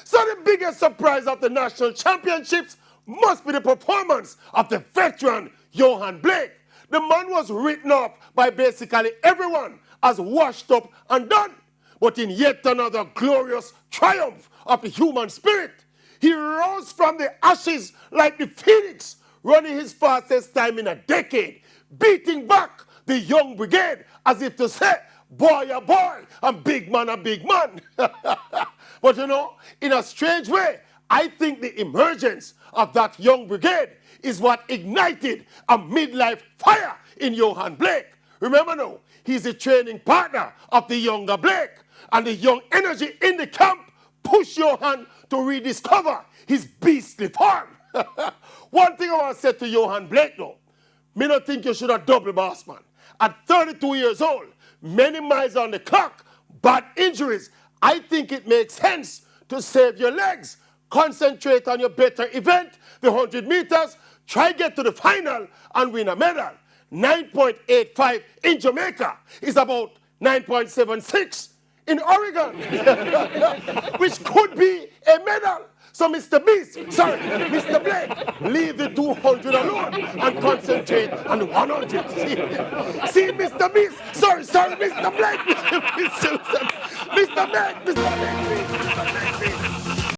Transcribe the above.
So the biggest surprise of the national championships must be the performance of the veteran Yohan Blake. The man was written off by basically everyone as washed up and done. But in yet another glorious triumph of the human spirit, he rose from the ashes like the phoenix, running his fastest time in a decade, beating back the young brigade as if to say, boy, a boy, and big man, a big man. But you know, in a strange way, I think the emergence of that young brigade is what ignited a midlife fire in Yohan Blake. Remember now, he's the training partner of the younger Blake, and the young energy in the camp pushed Yohan to rediscover his beastly form. One thing I want to say to Yohan Blake though, me not think you should have double boss man. At 32 years old, many miles on the clock, bad injuries, I think it makes sense to save your legs, concentrate on your better event, the 100 meters, try get to the final and win a medal. 9.85 in Jamaica is about 9.76 in Oregon, which could be a medal. So Mr. Blake, leave the 200 alone and concentrate on the 100. See Mr. Beast, sorry, Mr. Blake, Mr. Blake,